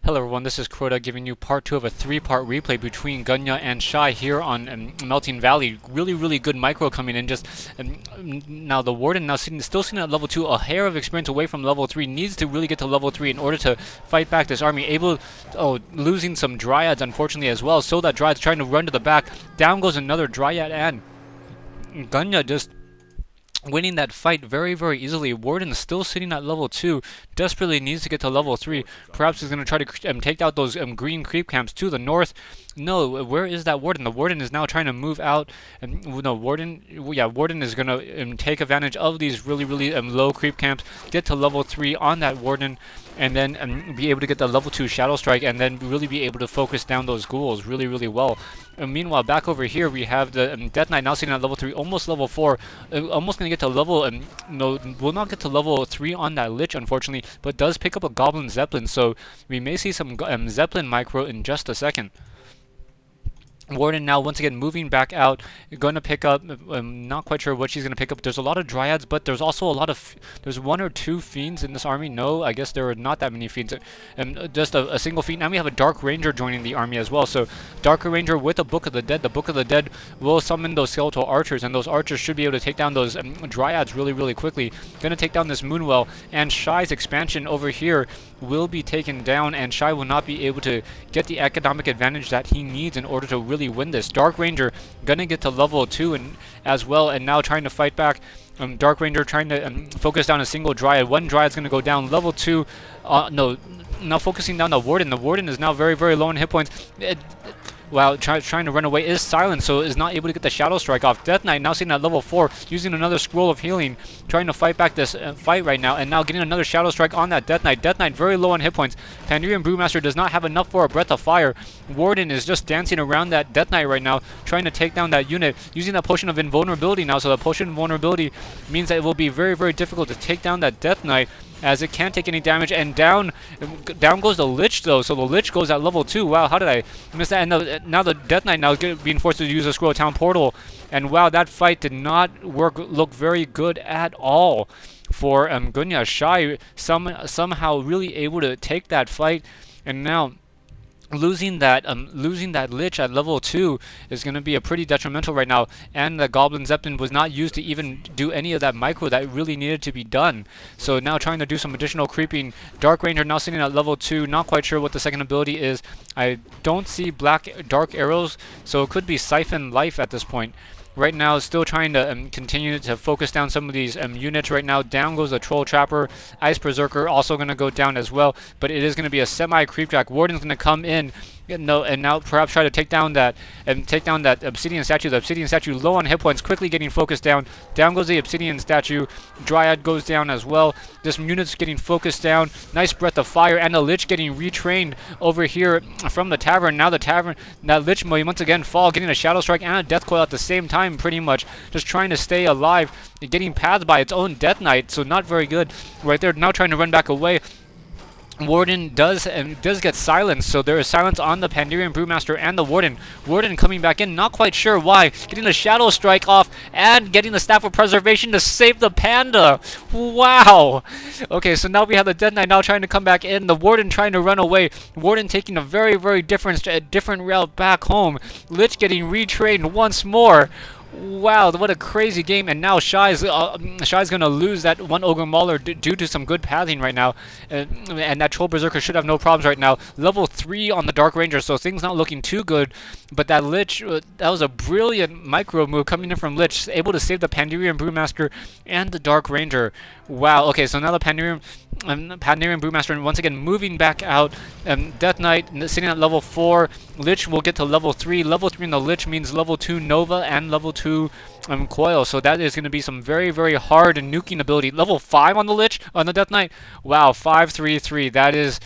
Hello everyone, this is Crota giving you part 2 of a 3-part replay between Gyunah and Shy here on Melting Valley. Really good micro coming in. Just now the Warden still sitting at level 2, a hair of experience away from level 3, needs to really get to level 3 in order to fight back this army. Losing some Dryads unfortunately as well, so that Dryad's trying to run to the back. Down goes another Dryad, and Gyunah just winning that fight very easily. Warden is still sitting at level 2, desperately needs to get to level 3. Perhaps he's going to try to take out those green creep camps to the north. No, where is that Warden? The Warden is now trying to move out. Warden is going to take advantage of these really low creep camps, get to level 3 on that Warden, and then be able to get the level 2 Shadow Strike, and then really be able to focus down those ghouls really well. Meanwhile, back over here, we have the Death Knight now sitting at level 3, almost level 4, almost going to get to level, no, will not get to level 3 on that Lich, unfortunately, but does pick up a Goblin Zeppelin, so we may see some Zeppelin micro in just a second. Warden now once again moving back out, going to pick up, not quite sure what she's going to pick up. There's a lot of Dryads, but there's also a lot of, there's 1 or 2 Fiends in this army. No, I guess there are not that many Fiends. Just a single Fiend. Now we have a Dark Ranger joining the army as well. So Dark Ranger with a Book of the Dead. The Book of the Dead will summon those Skeletal Archers, and those Archers should be able to take down those Dryads really quickly. Going to take down this Moonwell, and Shy's expansion over here will be taken down, and Shy will not be able to get the economic advantage that he needs in order to really win this. Dark Ranger gonna get to level 2 as well, and now trying to fight back. Dark Ranger trying to focus down a single Dryad. 1 Dryad's gonna go down. Level 2, no, now focusing down the Warden. The Warden is now very low in hit points. Wow, trying to run away is silent, so is not able to get the Shadow Strike off. Death Knight now sitting at level 4, using another Scroll of Healing, trying to fight back this fight right now, and now getting another Shadow Strike on that Death Knight. Death Knight very low on hit points. Pandurian Brewmaster does not have enough for a Breath of Fire. Warden is just dancing around that Death Knight right now, trying to take down that unit, using that Potion of Invulnerability now, so the Potion of Invulnerability means that it will be very difficult to take down that Death Knight, as it can't take any damage, and down goes the Lich though, so the Lich goes at level 2. Wow, how did I miss that? And now the Death Knight now being forced to use a Scroll of Town Portal, and wow, that fight did not look very good at all for Gyunah. Shy somehow really able to take that fight, and now losing that Lich at level 2 is going to be a pretty detrimental right now, and the Goblin Zeppelin was not used to even do any of that micro that really needed to be done. So now trying to do some additional creeping. Dark Ranger now sitting at level 2, not quite sure what the second ability is. I don't see dark arrows, so it could be Siphon Life at this point. Right now, still trying to continue to focus down some of these units right now. Down goes the Troll Trapper. Ice Berserker also going to go down as well, but it is going to be a semi-creepjack. Warden's going to come in, and now perhaps try to take down that Obsidian Statue. The Obsidian Statue low on hit points, quickly getting focused down. Down goes the Obsidian Statue. Dryad goes down as well. This unit's getting focused down. Nice Breath of Fire, and the Lich getting retrained over here from the Tavern. Now that Lich may once again fall, getting a Shadow Strike and a Death Coil at the same time, pretty much just trying to stay alive, getting pathed by its own Death Knight, so not very good right there. Now trying to run back away. Warden does get silenced, so there is silence on the Pandurian Brewmaster and the Warden. Warden coming back in, not quite sure why, getting the Shadow Strike off and getting the Staff of Preservation to save the Panda. Wow. Okay, so now we have the Death Knight now trying to come back in, the Warden trying to run away. Warden taking a very different route back home. Lich getting retrained once more. Wow, what a crazy game. And now Shy's going to lose that 1 Ogre Mauler due to some good pathing right now. And that Troll Berserker should have no problems right now. Level 3 on the Dark Ranger, so things not looking too good. But that Lich, that was a brilliant micro move coming in from Lich, able to save the Pandurian Brewmaster and the Dark Ranger. Wow, okay, so now the Pandurian Brewmaster once again moving back out. Death Knight sitting at level 4. Lich will get to level 3. Level 3 in the Lich means level 2 Nova and level 2 Coil. So that is going to be some very hard nuking ability. Level 5 on the Lich, on the Death Knight. Wow, 5-3-3. That is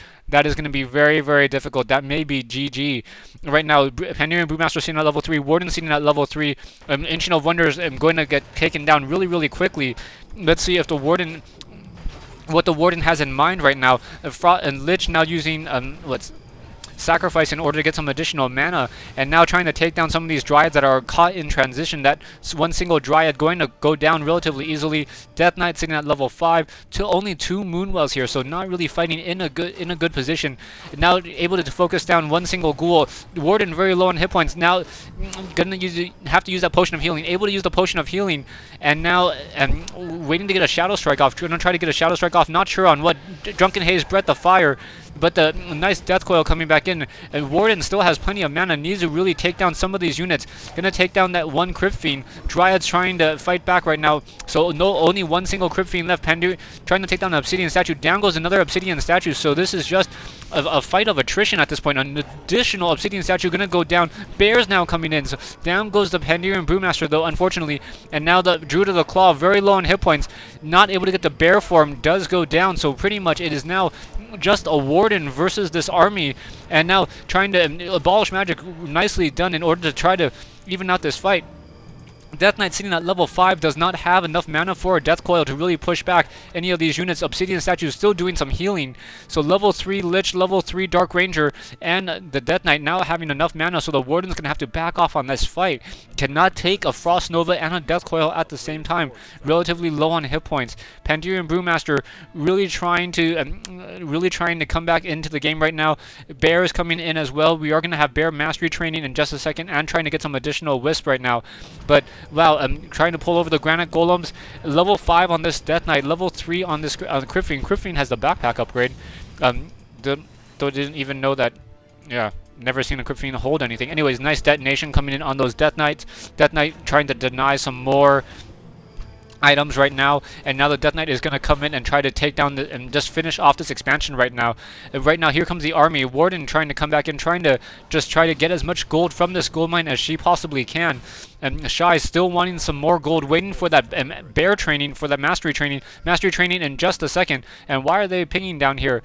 going to be very difficult. That may be GG. Right now, Pandurian Brewmaster sitting at level 3. Warden sitting at level 3. Ancient of Wonders going to get taken down really quickly. Let's see if the Warden, what the Warden has in mind right now. And Lich now using sacrifice in order to get some additional mana, and now trying to take down some of these Dryads that are caught in transition. That one single Dryad going to go down relatively easily. Death Knight sitting at level 5 to only 2 Moonwells here, so not really fighting in a good position. Now able to focus down one single Ghoul. Warden very low on hit points. Now gonna have to use that potion of healing. Able to use the potion of healing, and now waiting to get a Shadow Strike off. Gonna try to get a Shadow Strike off. Not sure on what. Drunken Haze, Breath of Fire. But the nice Death Coil coming back in. And Warden still has plenty of mana. Needs to really take down some of these units. Gonna take down that one Crypt Fiend. Dryad's trying to fight back right now. So only one single Crypt Fiend left. Pandu trying to take down the Obsidian Statue. Down goes another Obsidian Statue. So this is just a fight of attrition at this point. An additional Obsidian Statue gonna go down. Bears now coming in. So down goes the Pandirian Brewmaster though, unfortunately. And now the Druid of the Claw, very low on hit points. Not able to get the bear form, does go down. So pretty much it is now just a Warden versus this army, and now trying to abolish magic. Nicely done in order to try to even out this fight. Death Knight sitting at level 5 does not have enough mana for a Death Coil to really push back any of these units. Obsidian Statue is still doing some healing. So level 3 Lich, level 3 Dark Ranger, and the Death Knight now having enough mana, so the Warden's going to have to back off on this fight. Cannot take a Frost Nova and a Death Coil at the same time. Relatively low on hit points. Pandirian Brewmaster really trying to come back into the game right now. Bear is coming in as well. We are going to have Bear Mastery training in just a second, and trying to get some additional Wisp right now. But wow, I'm trying to pull over the Granite Golems. Level 5 on this Death Knight, level 3 on this Crypt Fiend. Crypt Fiend has the backpack upgrade. Didn't even know that. Yeah, never seen a Crypt Fiend hold anything. Anyways, nice detonation coming in on those Death Knights. Death Knight trying to deny some more items right now, and now the Death Knight is going to come in and try to take down and just finish off this expansion right now. Right now, here comes the army. Warden trying to come back in, trying to just try to get as much gold from this gold mine as she possibly can. And Shy still wanting some more gold, waiting for that bear training, for that mastery training in just a second. And why are they pinging down here?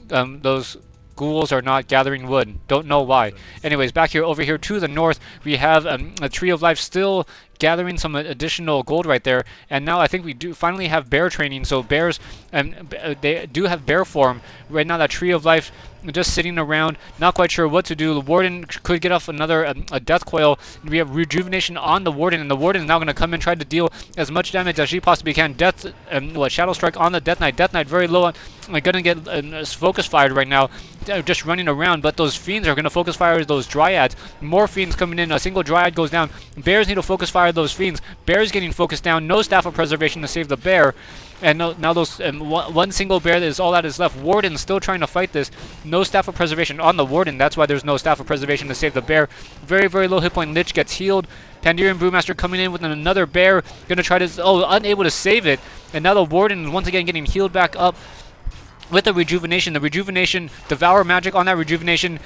Those ghouls are not gathering wood. Don't know why. Anyways, back here, over here to the north, we have a Tree of Life still gathering some additional gold right there. And now I think we do finally have bear training. So bears, they do have bear form. Right now, that Tree of Life just sitting around, not quite sure what to do. The Warden could get off another a Death Coil. We have Rejuvenation on the Warden, and the Warden is now going to come and try to deal as much damage as she possibly can. Shadow Strike on the Death Knight. Death Knight very low on, gonna get focus fired right now, just running around. But those Fiends are gonna focus fire those Dryads. More Fiends coming in. A single Dryad goes down. Bears need to focus fire those Fiends. Bears getting focused down. No Staff of Preservation to save the bear. And now those one single bear is all that is left. Warden still trying to fight this. No Staff of Preservation on the Warden. That's why there's no Staff of Preservation to save the bear. Very, very low hit point. Lich gets healed. Pandirian Brewmaster coming in with another bear. Gonna try to... Oh, unable to save it. And now the Warden once again getting healed back up with the Rejuvenation. The Rejuvenation, Devour Magic on that Rejuvenation,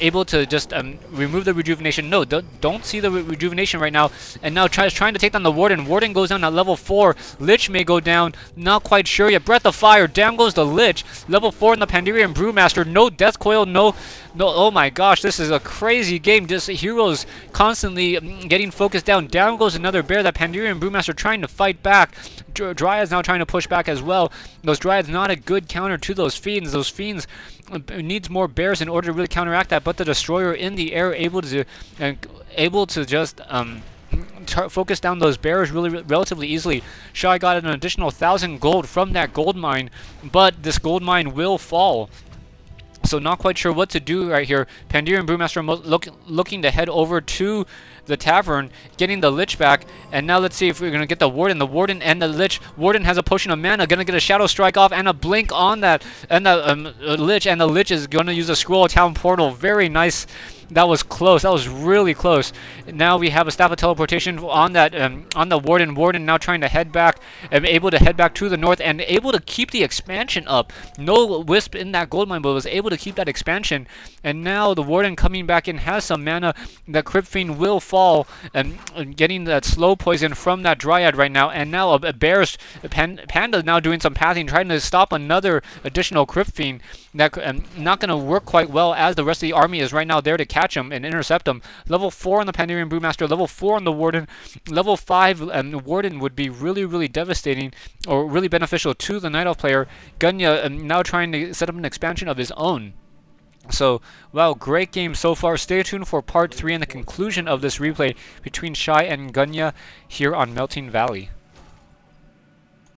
able to just remove the Rejuvenation. No, don't see the Rejuvenation right now. And now trying to take down the Warden. Warden goes down at level 4. Lich may go down. Not quite sure yet. Breath of Fire. Down goes the Lich. Level 4 in the Pandirian Brewmaster. No Death Coil. No. Oh my gosh, this is a crazy game. Just heroes constantly getting focused down. Down goes another bear. That Pandirian Brewmaster trying to fight back. Dryad's now trying to push back as well. Those Dryads not a good counter to those Fiends. Those Fiends needs more bears in order to really counteract that. But the Destroyer in the air able to just focus down those bears relatively easily. Shy got an additional 1,000 gold from that gold mine, but this gold mine will fall. So not quite sure what to do right here. Pandirian Brewmaster looking to head over to the tavern, getting the Lich back. And now let's see if we're going to get the Warden. The Warden and the Lich. Warden has a potion of mana, going to get a Shadow Strike off and a Blink on that. And the Lich, and the Lich is going to use a Scroll of Town Portal. Very nice. That was close. That was really close. Now we have a Staff of Teleportation on that on the Warden. Warden now trying to head back, able to head back to the north, and able to keep the expansion up. No Wisp in that gold mine, but was able to keep that expansion. And now the Warden coming back in has some mana. The Crypt Fiend will fall, and getting that slow poison from that Dryad right now. And now a Bear's Panda now doing some pathing, trying to stop another additional Crypt Fiend. That not going to work quite well, as the rest of the army is right now there to catch him and intercept him. Level 4 on the Pandirian Brewmaster, level 4 on the Warden, level 5 Warden would be really, really devastating, or really beneficial to the Night Elf player. Gyunah now trying to set up an expansion of his own. So, wow, great game so far. Stay tuned for part 3 and the conclusion of this replay between Shy and Gyunah here on Melting Valley.